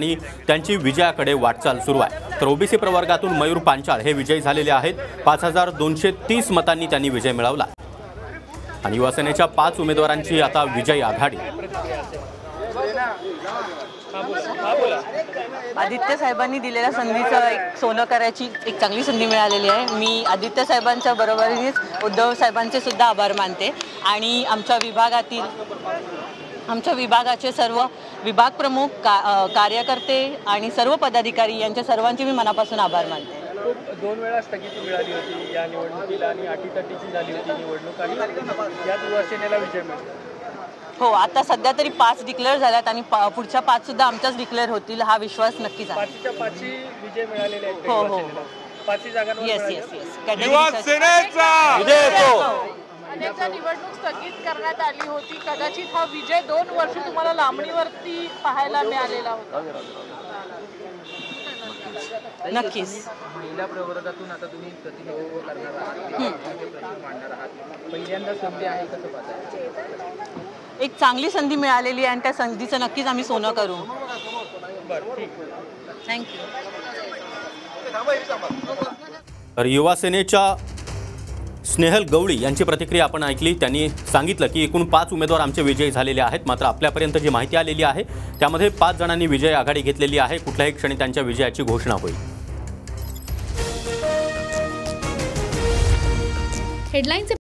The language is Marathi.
आणि त्यांची विजयाकडे वाटचाल सुरू आहे। तर ओबीसी प्रवर्गातून मयूर पांचाळ हे विजयी झालेले आहेत। 5230 मतांनी त्यांनी विजय मिळवला आणि युवासेनेच्या 5 उमेदवारांची आता विजयी आघाडी। आदित्य साहेबांनी दिलेल्या संधीचं एक सोनं करायची एक चांगली संधी मिळालेली आहे। मी आदित्य साहेबांच्या बरोबरीनेच उद्धव साहेबांचे सुद्धा आभार मानते आणि आमच्या विभागाचे सर्व विभाग प्रमुख कार्यकर्ते आणि सर्व पदाधिकारी यांच्या सर्वांचे मी मनापासून आभार मानते। 2 वेळा स्थगिती मिळाली होती या निवडणुकीला आणि अटीतटीची झाली होती निवडणूक आणि यात युवासेनेला विजय मिळाला। हो, आता सध्या तरी 5 डिक्लेअर झाल्यात आणि पुढच्या 5 सुद्धा आमच्याच डिक्लेअर होतील हा विश्वास नक्कीच आहे। 5च्या 5 विजय मिळालेले आहेत। हो हो, 5 जागांवर येस येस येस, युवासेनेचा विजय असो। अनेकदा निवडणूक स्थगित करण्यात आली होती, कदाचित हा विजय 2 वर्ष तुम्हाला लांबणीवरती पाहायला मिळालेला होता। नक्कीच महिला प्रवर्गातून आता तुम्ही प्रतिनिधित्व करणार आहात, मांडणार आहात, पहिल्यांदा संधी आहे कसं पाहताय? एक चांगली संधी मिळालेली आहे आणि त्या संधीचं नक्कीच आम्ही सोनं करू। थँक्यू। तर युवासेनेच्या स्नेहल गवळी यांची प्रतिक्रिया आपण ऐकली। त्यांनी सांगितलं की एकूण 5 उमेदवार आमचे विजयी झालेले आहेत, मात्र आपल्यापर्यंत जी माहिती आलेली आहे त्यामध्ये 5 जणांनी विजय आघाडी घेतलेली आहे। कुठल्याही क्षणी त्यांच्या विजयाची घोषणा होईल। हेडलाईन्स